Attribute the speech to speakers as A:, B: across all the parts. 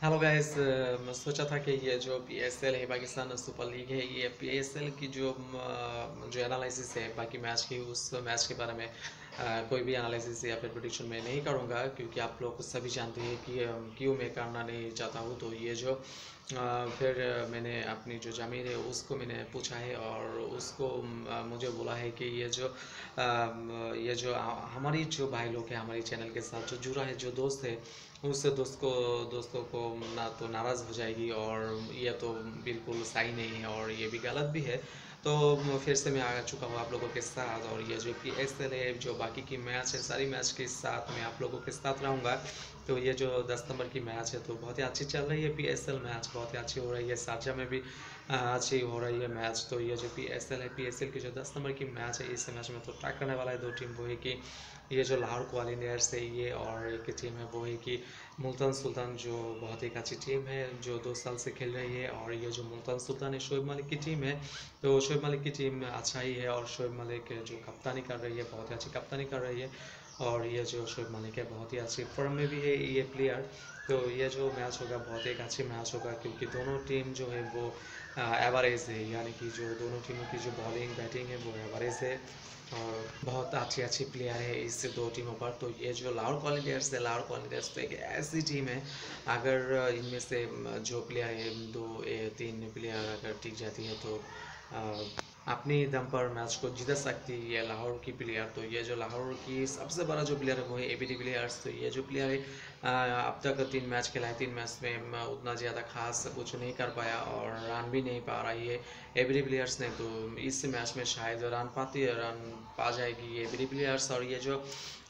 A: Hello guys. सोचा था कि ये जो पीएसएल है, पाकिस्तान सुपर लीग है, ये पीएसएल की जो एनालिसिस है बाकी मैच की, उस मैच के बारे में कोई भी एनालिसिस या फिर प्रेडिक्शन मैं नहीं करूँगा, क्योंकि आप लोग सभी जानते हैं कि क्यों मैं करना नहीं चाहता हूँ। तो ये जो फिर मैंने अपनी जो ज़मीन है उसको मैंने पूछा है, और उसको मुझे बोला है कि ये जो हमारी जो भाई लोग हैं हमारी चैनल के साथ जो जुड़ा है, जो दोस्त है, उस दोस्तों को ना तो नाराज़ हो जाएगी, और ये तो बिल्कुल सही नहीं है और ये भी गलत भी है। तो फिर से मैं आ चुका हूँ आप लोगों के साथ, और ये जो पीएसएल है, जो बाकी की मैच है, सारी मैच के साथ मैं आप लोगों के साथ रहूँगा। तो ये जो 10 नंबर की मैच है तो बहुत ही अच्छी चल रही है, पीएसएल मैच बहुत ही अच्छी हो रही है, शारजा में भी अच्छी हो रही है मैच। तो ये जो पीएसएल है, पीएसएल की जो 10 नंबर की मैच है, इस मैच में तो ट्रैक करने वाला है दो टीम, वो है कि ये जो लाहौर क्वालिनियर्स है ये, और एक टीम है वो है कि मुल्तान सुल्तान, जो बहुत एक अच्छी टीम है जो 2 साल से खेल रही है। और ये जो मुल्तान सुल्तान है, शोएब मलिक की टीम है। तो शोएब मलिक की टीम अच्छा ही है, और शोएब मलिक जो कप्तानी कर रही है, बहुत ही अच्छी कप्तानी कर रही है। और ये जो शोएब मलिक है बहुत ही अच्छी फॉर्म में भी है ये प्लेयर। तो ये जो मैच होगा बहुत एक अच्छी मैच होगा, क्योंकि दोनों टीम जो है वो एवरेज है, यानी कि जो दोनों टीमों की जो बॉलिंग बैटिंग है वो एवरेज है, और बहुत अच्छी अच्छी प्लेयर है इस दो टीमों पर। तो ये जो लाहौर क्वालिटियर्स है, लाहौर क्वालिटियर्स तो एक ऐसी टीम है, अगर इनमें से जो प्लेयर है, 2 या 3 प्लेयर अगर टिक जाती है तो अपनी दम पर मैच को जीत सकती है लाहौर की प्लेयर। तो ये जो लाहौर की सबसे बड़ा जो प्लेयर है वो है एबी डिविलियर्स। तो ये जो प्लेयर है अब तक 3 मैच खेला है, 3 मैच में उतना ज़्यादा खास कुछ नहीं कर पाया और रन भी नहीं पा रही है एबी डिविलियर्स ने। तो इस मैच में शायद रन पा जाएगी एबी डिविलियर्स। और ये जो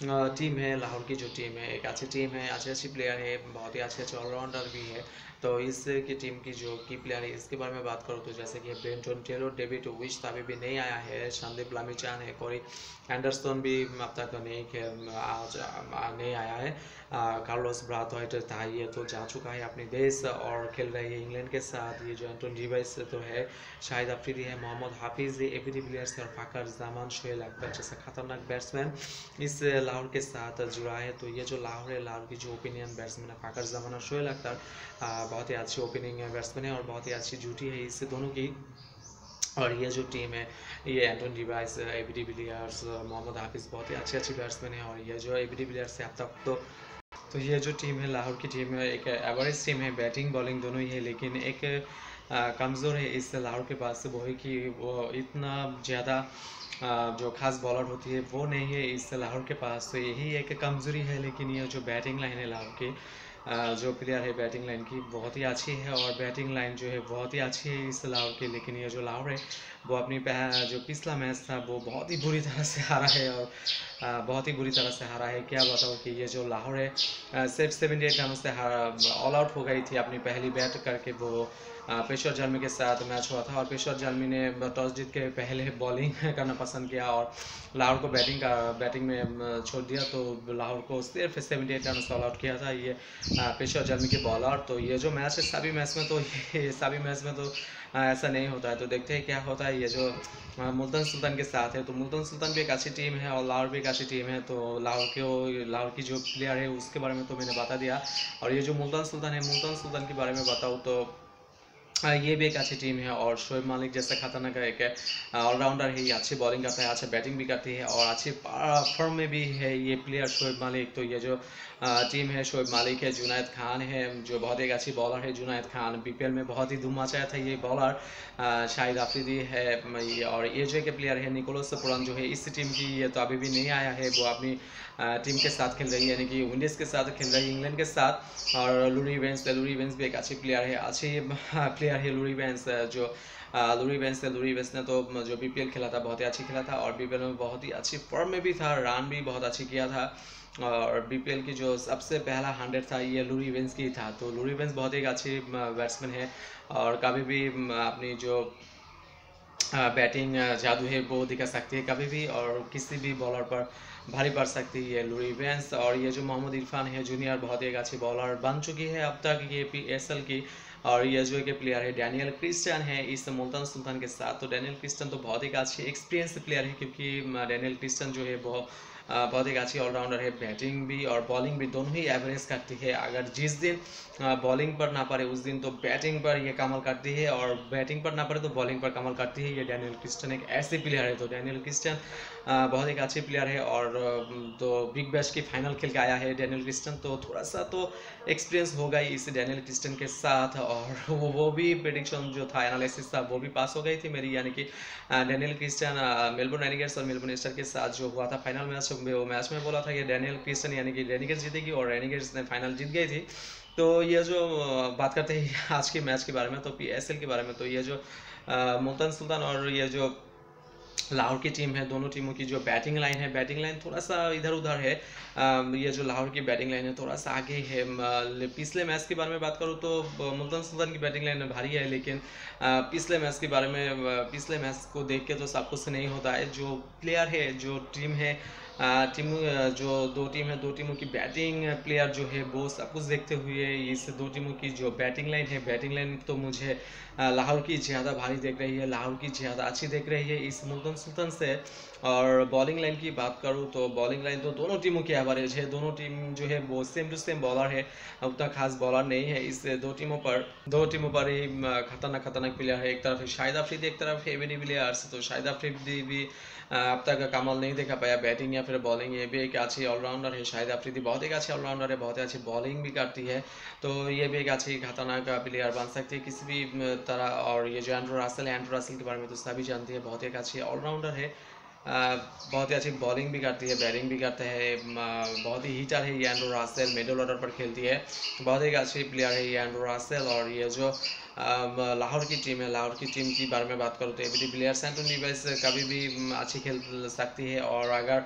A: टीम है, लाहौर की जो टीम है, एक अच्छी टीम है, अच्छी अच्छी प्लेयर है, बहुत ही अच्छे अच्छे ऑलराउंडर भी है। तो इस की टीम की जो की प्लेयर है इसके बारे में बात करूँ तो जैसे कि ब्रेंटन टेलर, डेविड विश अभी भी नहीं आया है, संदीप लामिचान है, कोरी एंडरसन भी अब तक नहीं आया है। कार्लोस ब्राथवाइट था, ये तो जा चुका है अपने देश और खेल रही है इंग्लैंड के साथ। ये जो एंटोन डिवाइस तो है, शाहिद अफरीदी है, मोहम्मद हाफिज़ है, एबी डिविलियर्स और फ़ाकर जमान, शोएब अख्तर जैसा खतरनाक बैट्समैन इस लाहौर के साथ जुड़ा है। तो ये जो लाहौर है, लाहौर की जो ओपिनियन बैट्समैन है फ़ाकर जमान और शोएब अख्तर, बहुत ही अच्छी ओपनिंग बैट्समैन है और बहुत ही अच्छी जुटी है इससे दोनों की। और ये जो टीम है, ये Anton Devcich, AB de Villiers, Mohammad Hafeez, बहुत ही अच्छे अच्छे बैट्समैन हैं। और ये जो एबी डिविलियर्स है अब तक तो ये जो टीम है, लाहौर की टीम है, एक एवरेज टीम है, बैटिंग बॉलिंग दोनों ही है, लेकिन एक कमज़ोर है इस लाहौर के पास, वो है कि वो इतना ज़्यादा जो खास बॉलर होती है वो नहीं है इस लाहौर के पास। तो यही एक कमज़ोरी है। लेकिन ये जो बैटिंग लाइन है लाहौर की, जो प्लेयर है बैटिंग लाइन की बहुत ही अच्छी है, और बैटिंग लाइन जो है बहुत ही अच्छी है इस लाहौर की। लेकिन ये जो लाहौर है वो अपनी जो पिछला मैच था वो बहुत ही बुरी तरह से हारा है, और बहुत ही बुरी तरह से हारा है। क्या बताऊँ कि ये जो लाहौर है सिर्फ 78 रनों से ऑल आउट हो गई थी अपनी पहली बैट करके। वो पेशवर जालमी के साथ मैच हुआ था, और पेशवर जालमी ने टॉस जीत के पहले बॉलिंग करना पसंद किया और लाहौर को बैटिंग में छोड़ दिया। तो लाहौर को सिर्फ 78 रन से ऑल आउट किया था ये पेशवर जालमी के बॉलर। तो ये जो मैच है सभी मैच में तो ये सभी मैच में तो ऐसा नहीं होता है। तो देखते हैं क्या होता है। ये जो मुल्तान सुल्तान के साथ है, तो मुल्तान सुल्तान भी एक अच्छी टीम है और लाहौर भी एक अच्छी टीम है। तो लाहौर की जो प्लेयर है उसके बारे में तो मैंने बता दिया। और ये जो मुल्तान सुल्तान है, मुल्तान सुल्तान के बारे में बताऊँ तो ये भी एक अच्छी टीम है, और शोएब मालिक जैसा खतरनाक एक ऑलराउंडर है, ये अच्छी बॉलिंग करता है, अच्छा बैटिंग भी करती है और अच्छी फॉर्म में भी है ये प्लेयर शोएब मालिक। तो ये जो टीम है, शोएब मालिक है, जुनायद खान है जो बहुत एक अच्छी बॉलर है, जुनायद खान बीपीएल में बहुत ही धूम मचाया था ये बॉलर। शाहिद आफरीदी है, और ये जो एक प्लेयर है निकोलस पुरान जो है इस टीम की, ये तो अभी भी नहीं आया है, वो अपनी टीम के साथ खेल रही है, यानी कि विंडीज़ के साथ खेल रही है, इंग्लैंड के साथ। और लूरी वेंस भी एक अच्छी प्लेयर है, अच्छी प्लेयर है लूरी वेंस। जो लूरी वेंस ने तो जो बीपीएल खेला था बहुत ही अच्छी खेला था, और बीपीएल में बहुत ही अच्छी फॉर्म में भी था, रन भी बहुत अच्छी किया था। और बीपीएल की जो सबसे पहला 100 था ये लूरी वेंस की था। तो लूरी वेंस बहुत एक अच्छी बैट्समैन है, और कभी भी अपनी जो बैटिंग जादू है वो दिखा सकती है कभी भी, और किसी भी बॉलर पर भारी पड़ सकती है लूरी वेंस। और ये जो मोहम्मद इरफान है जूनियर, बहुत एक अच्छी बॉलर बन चुकी है अब तक ये पीएसएल की। और ये जो एक प्लेयर है डैनियल क्रिस्टियन है इस मुल्तान सुल्तान के साथ। तो डैनियल क्रिस्टियन तो बहुत एक अच्छी एक्सपीरियंस प्लेयर है, क्योंकि डैनियल क्रिस्टियन जो है वो बहुत एक अच्छी ऑलराउंडर है, बैटिंग भी और बॉलिंग भी दोनों ही एवरेज करती है। अगर जिस दिन बॉलिंग पर ना पड़े उस दिन तो बैटिंग पर ये कमाल करती है, और बैटिंग पर ना पड़े तो बॉलिंग पर कमाल करती है। ये डैनियल क्रिस्टन एक ऐसे प्लेयर है। तो डैनियल क्रिस्टन बहुत एक अच्छे प्लेयर है, और तो बिग बैश की फाइनल खेल के आया है डैनियल क्रिस्टन, तो थोड़ा सा तो एक्सपीरियंस होगा ही इस डैनियल क्रिस्टन के साथ। और वो भी प्रेडिक्शन जो था, एनालिसिस था, वो भी पास हो गई थी मेरी, यानी कि डैनियल क्रिस्टन मेलबोर्न रेनिगेट्स और मेलबोर्न स्टार के साथ जो हुआ था फाइनल मैच, वो मैच में बोला था कि डैनियल क्रिस्टन यानी कि रेनिगेट्स जीतेगी, और रेनिगेट्स ने फाइनल जीत गई थी। तो ये जो बात करते हैं आज के मैच के बारे में, तो पीएसएल के बारे में, तो ये जो मुल्तान सुल्तान और ये जो लाहौर की टीम है, दोनों टीमों की जो बैटिंग लाइन है, बैटिंग लाइन थोड़ा सा इधर उधर है। ये जो लाहौर की बैटिंग लाइन है थोड़ा सा आगे है। पिछले मैच के बारे में बात करूँ तो मुल्तान सुल्तान की बैटिंग लाइन भारी है, लेकिन पिछले मैच के बारे में, पिछले मैच को देख के तो सब कुछ नहीं होता है। जो प्लेयर है, जो टीम है, जो दो टीम है, दो टीमों की बैटिंग प्लेयर जो है वो सब कुछ देखते हुए इस दो टीमों की जो बैटिंग लाइन है, बैटिंग लाइन तो मुझे लाहौर की ज़्यादा भारी दिख रही है, लाहौर की ज़्यादा अच्छी दिख रही है इस मुल्तान सुल्तान से। और बॉलिंग लाइन की बात करूँ तो बॉलिंग लाइन तो दोनों टीमों की एवरेज है। दोनों टीम जो है वो सेम टू सेम बॉलर है, उतना खास बॉलर नहीं है इस दो टीमों पर ही खतरनाक खतरनाक प्लेयर है। एक तरफ है शाहिद अफरीदी, एक तरफ है एबी डिविलियर्स। तो शाहिद अफरीदी भी अब तक कमाल नहीं देखा पाया बैटिंग या फिर बॉलिंग। ये भी एक अच्छी ऑलराउंडर है, शाहिद अफरीदी बहुत एक अच्छी ऑलराउंडर है, बहुत ही अच्छी बॉलिंग भी करती है। तो ये भी एक अच्छी खतरनाक प्लेयर बन सकती है किसी भी तरह। और ये जो एंड्रू रासेल के बारे में तो सभी जानते हैं, बहुत ही एक अच्छी ऑलराउंडर है। बहुत ही अच्छी बॉलिंग भी करती है, बैटिंग भी करते हैं। बहुत ही हीटर है ये एंड्रू रासेल, मिडल ऑर्डर पर खेलती है। बहुत ही अच्छी प्लेयर है ये एंड्रू रासेल। और ये जो लाहौर की टीम है, लाहौर की टीम की बारे में बात करूँ तो एबी डिविलियर्स, एंटोनी डिवाइस कभी भी अच्छी खेल सकती है। और अगर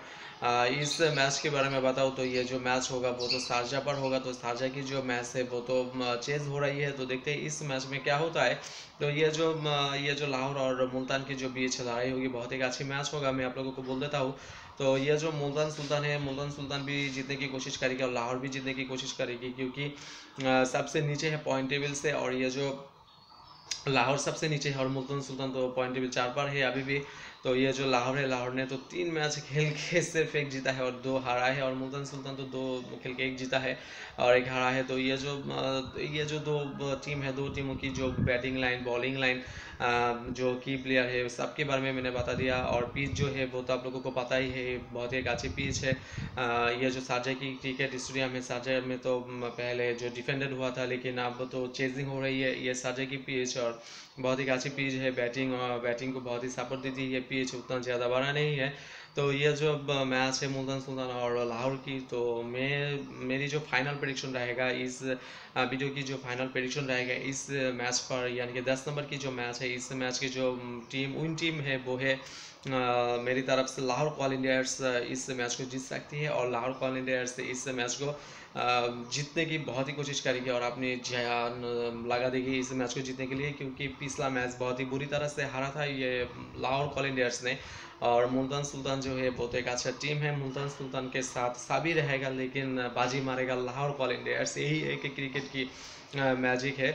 A: इस मैच के बारे में बताऊँ तो ये जो मैच होगा वो तो शारजा पर होगा। तो शारजा की जो मैच है वो तो चेंज हो रही है, तो देखते हैं इस मैच में क्या होता है। तो ये जो लाहौर और मुल्तान की जो बीच लड़ाई होगी बहुत एक अच्छी मैच होगा, मैं आप लोगों को बोल देता हूँ। तो ये जो मुल्तान सुल्तान है, मुल्तान सुल्तान भी जीतने की कोशिश करेगी और लाहौर भी जीतने की कोशिश करेगी, क्योंकि सबसे नीचे है पॉइंट टेबल से। और ये जो लाहौर सबसे नीचे है और मुल्तान सुल्तान तो पॉइंट टेबल 4 पर है अभी भी। तो ये जो लाहौर है, लाहौर ने तो 3 मैच खेल के सिर्फ 1 जीता है और 2 हारा है, और मुल्तान सुल्तान तो 2 खेल के 1 जीता है और 1 हारा है। तो ये जो दो टीम है, दो टीमों की जो बैटिंग लाइन, बॉलिंग लाइन, जो की प्लेयर है सबके बारे में मैंने बता दिया। और पिच जो है वो तो आप लोगों को पता ही है, बहुत ही एक अच्छी पिच है। ये जो शारजा की क्रिकेट स्टेडियम है, शारजा में तो पहले जो डिफेंडेड हुआ था, लेकिन अब तो चेजिंग हो रही है ये शारजा की पिच। और बहुत ही अच्छी पिच है, बैटिंग को बहुत ही सपोर्ट देती है ये पिच, उतना ज़्यादा बड़ा नहीं है। तो ये जो मैच है मुल्तान सुल्तान और लाहौर की, तो मेरी जो फाइनल प्रेडिक्शन रहेगा इस वीडियो की, जो फाइनल प्रेडिक्शन रहेगा इस मैच पर, यानी कि 10 नंबर की जो मैच है, इस मैच की जो विन टीम है वो है मेरी तरफ से लाहौर क्वाल इंडियर्स इस मैच को जीत सकती है। और लाहौर क्वाल इंडियर्स इस मैच को जीतने की बहुत ही कोशिश करेगी और अपनी जान लगा देगी इस मैच को जीतने के लिए, क्योंकि पिछला मैच बहुत ही बुरी तरह से हारा था ये लाहौर क्वाल इंडियर्स ने। और मुल्तान सुल्तान जो है बहुत एक अच्छा टीम है, मुल्तान सुल्तान के साथ सभी रहेगा, लेकिन बाजी मारेगा लाहौर क्वाल इंडियर्स। यही एक क्रिकेट की मैजिक है।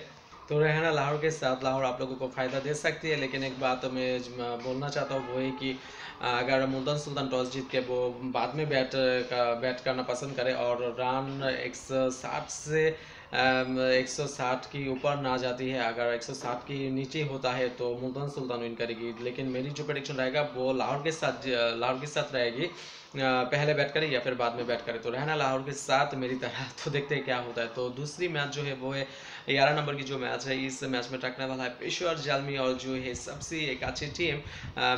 A: तो रहना लाहौर के साथ, लाहौर आप लोगों को फ़ायदा दे सकती है। लेकिन एक बात मैं बोलना चाहता हूँ वो है कि अगर मुल्तान सुल्तान टॉस जीत के वो बाद में बैट करना पसंद करे और रन 160 से 160 की ऊपर ना जाती है, अगर 160 की नीचे होता है तो मुल्तान सुल्तान विन करेगी। लेकिन मेरी जो प्रेडिक्शन रहेगा वो लाहौर के साथ रहेगी, पहले बैट करे या फिर बाद में बैट करे। तो रहना लाहौर के साथ मेरी तरह। तो देखते हैं क्या होता है। तो दूसरी मैच जो है वो है 11 नंबर की जो मैच है, इस मैच में टकराने वाला है पेशेवर जालमी और जो है सबसे एक अच्छी टीम,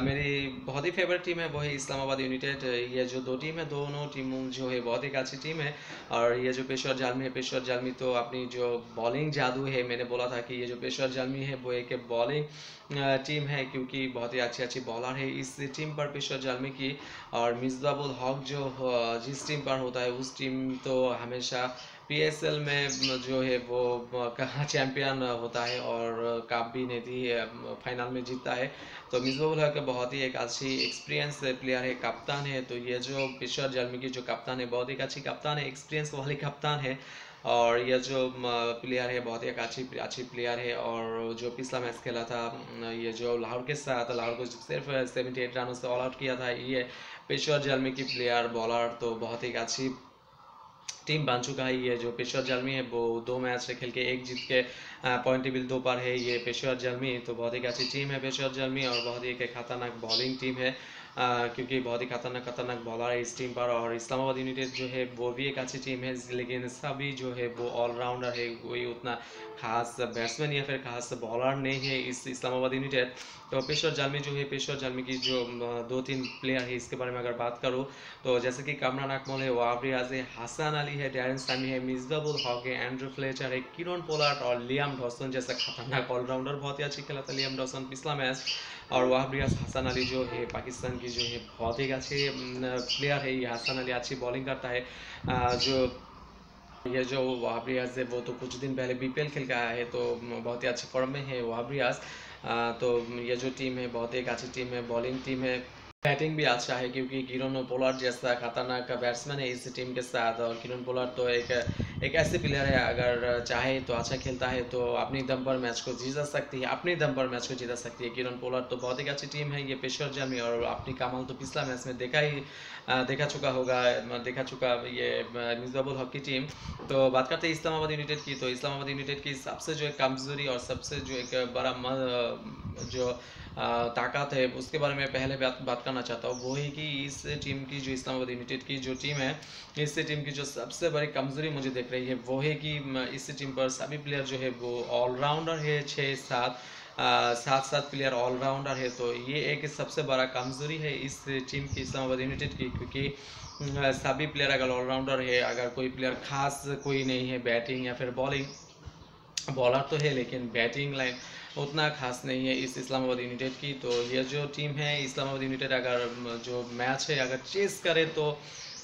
A: मेरी बहुत ही फेवरेट टीम है वो है इस्लामाबाद यूनाइटेड। ये जो दो टीम है, दोनों टीमों जो है बहुत एक अच्छी टीम है। और ये जो पेशेवर जालमी है, पेशेवर जालमी तो अपनी जो बॉलिंग जादू है, मैंने बोला था कि ये जो पेशेवर जालमी है वो एक बॉलिंग टीम है, क्योंकि बहुत ही अच्छी अच्छी बॉलर है इस टीम पर पेशेवर जालमी की। और मिसबाह-उल हक जो जिस टीम पर होता है उस टीम तो हमेशा पीएसएल में जो है वो कहाँ चैम्पियन होता है और कप भी नहीं है, फाइनल में जीतता है। तो मिसबाह-उल हक बहुत ही एक अच्छी एक्सपीरियंस प्लेयर है, कप्तान है। तो ये जो पेशेवर जालमी की जो कप्तान है बहुत ही अच्छी कप्तान है, एक्सपीरियंस वाली कप्तान है। और ये जो प्लेयर है बहुत ही एक अच्छी प्लेयर है। और जो पिछला मैच खेला था ये जो लाहौर के साथ, लाहौर को सिर्फ 78 रनों से ऑल आउट किया था ये पेशेवर जालमी की प्लेयर बॉलर तो बहुत ही अच्छी टीम बन चुका है। ये जो पेशेवर जालमी है वो 2 मैच खेल के 1 जीत के पॉइंट टेबल 2 पर है। ये पेशेवर जालमी तो बहुत ही अच्छी टीम है पेशेवर जालमी, और बहुत ही एक खतरनाक बॉलिंग टीम है, क्योंकि बहुत ही खतरनाक बॉलर है इस टीम पर। और इस्लामाबाद यूनाइटेड जो है वो भी एक अच्छी टीम है, लेकिन सभी जो है वो ऑलराउंडर है, कोई उतना खास बैट्समैन या फिर खास बॉलर नहीं है इस इस्लामाबाद यूनाइटेड। तो पेशेवर जालमी जो है, पेशेवर जालमी की जो 2-3 प्लेयर है इसके बारे में अगर बात करूँ तो जैसे कि कामरान अकमल है, वाब रियाज है, हसन अली है, डैरेन सामी है, मिसबाह-उल हक है, एंड्रू फ्लेचर है, किरण पोलार्ड और लियाम डॉसन जैसा खतरनाक ऑलराउंडर बहुत ही अच्छी खेला था लियाम डॉसन पिछला मैच। और वाब रियाज, हसन अली जो है पाकिस्तान की जो है बहुत ही अच्छे प्लेयर है। ये हसन अली अच्छी बॉलिंग करता है। जो ये जो वाब रियाज है वो तो कुछ दिन पहले बीपीएल खेल के आया है, तो बहुत ही अच्छे फॉर्म में है वाब रियाज। तो ये जो टीम है बहुत ही एक अच्छी टीम है, बॉलिंग टीम है, बैटिंग भी अच्छा है, क्योंकि किरण पोलार्ड जैसा खतरनाक बैट्समैन है इस टीम के साथ। और किरण पोलार्ड तो एक ऐसे प्लेयर है, अगर चाहे तो अच्छा खेलता है तो अपनी दम पर मैच को जीता सकती है, अपनी दम पर मैच को जीता सकती है किरण पोलार्ड। तो बहुत ही अच्छी टीम है ये पेशेवर जालमी, और अपनी कमाल तो पिछला मैच में देखा चुका ये मिसबाह-उल हक की टीम। तो बात करते हैं इस्लामाबाद यूनाइटेड की, तो इस्लामाबाद यूनाइटेड की सबसे जो एक कमज़ोरी और सबसे जो एक बड़ा जो ताकत है उसके बारे में पहले बात करना चाहता हूँ। वो है कि इस टीम की जो इस्लामाबाद यूनाइटेड की जो टीम है, इस टीम की जो सबसे बड़ी कमज़ोरी मुझे दिख रही है वो है कि इस टीम पर सभी प्लेयर जो है वो ऑलराउंडर है, 7 प्लेयर ऑलराउंडर है। तो ये एक सबसे बड़ा कमज़ोरी है इस टीम की इस्लामाबाद यूनाइटेड की, क्योंकि सभी प्लेयर अगर ऑलराउंडर है, अगर कोई प्लेयर खास कोई नहीं है बैटिंग या फिर बॉलिंग, बॉलर तो है लेकिन बैटिंग लाइन उतना खास नहीं है इस इस्लामाबाद यूनाइटेड की। तो ये जो टीम है इस्लामाबाद यूनाइटेड, अगर जो मैच है अगर चेस करे तो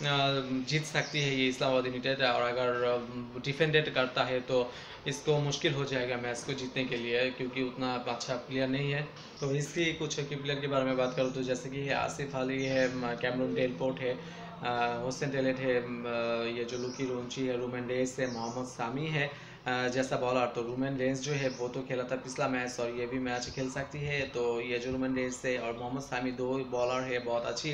A: जीत सकती है ये इस्लामाबाद यूनाइटेड, और अगर डिफेंडेड करता है तो इसको मुश्किल हो जाएगा मैच को जीतने के लिए, क्योंकि उतना अच्छा प्लेयर नहीं है। तो इसकी कुछ की प्लेयर के बारे में बात करूँ तो जैसे कि आसिफ अली है, कैमरून डेलपोर्ट है, हुसैन टेलेट है, ये जो लुकी रोंची है, रूमेन रेस है, मोहम्मद सामी है जैसा बॉलर। तो रूमेन रेस जो है वो तो खेला था पिछला मैच और ये भी मैच खेल सकती है। तो ये जो रूमेन रेस है और मोहम्मद सामी 2 बॉलर है, बहुत अच्छी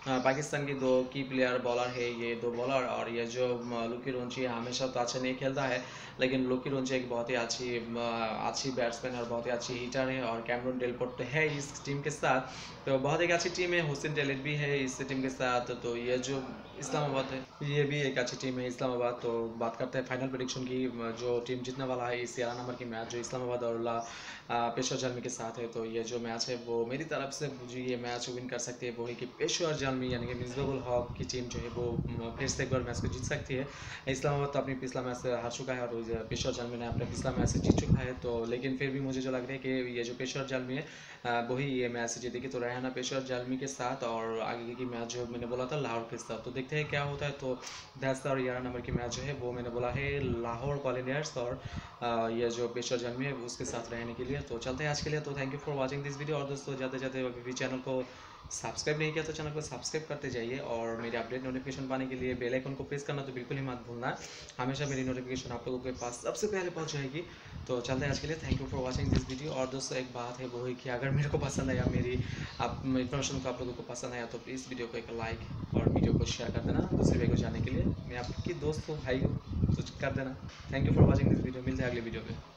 A: पाकिस्तान की 2 की प्लेयर बॉलर है ये 2 बॉलर। और ये जो लुकी रोंची है हमेशा तो अच्छा नहीं खेलता है, लेकिन लुकी रोंची एक बहुत ही अच्छी बैट्समैन और बहुत ही अच्छी हिटर है। और कैमरून डेलपोर्ट तो है इस टीम के साथ, तो बहुत एक अच्छी टीम है। हुसैन टेलेट भी है इस टीम के साथ। तो ये जो इस्लामाबाद है ये भी एक अच्छी टीम है इस्लामाबाद। तो बात करते हैं फाइनल प्रेडिक्शन की, जो टीम जीतने वाला है इस 11 नंबर की मैच जो इस्लामाबाद और पेशेवर जालमी के साथ है। तो ये जो मैच है वो मेरी तरफ से मुझे ये मैच विन कर सकती है वो है कि पेशेवर जालमी यानी कि मिसबाह-उल हक की टीम जो है वो फिर से एक बार मैच को जीत सकती है। इस्लामाबाद तो अपनी पिछला मैच से हार चुका है और पेशेवर जालमी ने अपने पिछला मैच से जीत चुका है। तो लेकिन फिर भी मुझे जो लग रहा है कि ये जो पेशेवर जालमी है वही ये मैच जीतेगी। तो रहना पेशेवर जालमी के साथ, और आगे की मैच जो मैंने बोला था लाहौर के साथ, तो देखते हैं क्या होता है। तो 10 और 11 नंबर की मैच जो है वो मैंने बोला है लाहौर क्वालियर्स और ये जो पेशेवर जालमी है उसके साथ रहने के लिए। तो चलते हैं आज के लिए। तो thank you for watching this video. और दोस्तों जाते जाते अभी भी चैनल को सब्सक्राइब नहीं किया तो चैनल को सब्सक्राइब करते जाइए, और मेरे अपडेट नोटिफिकेशन पाने के लिए बेल आइकन को प्रेस करना तो बिल्कुल ही मत भूलना। हमेशा मेरी नोटिफिकेशन आप लोगों के पास सबसे पहले पहुंच जाएगी। तो चलते हैं आज के लिए। Thank you for watching this video. और दोस्तों एक बात है वो है कि अगर मेरे को पसंद आया, मेरी आप इन्फॉर्मेशन को आप लोगों को पसंद आया तो प्लीज़ वीडियो को एक लाइक और वीडियो को शेयर कर देना दूसरे भाई को जाने के लिए। मैं आपकी दोस्त हूँ, भाई हूँ, तो कर देना। Thank you for watching this video. मिलते हैं अगले वीडियो में।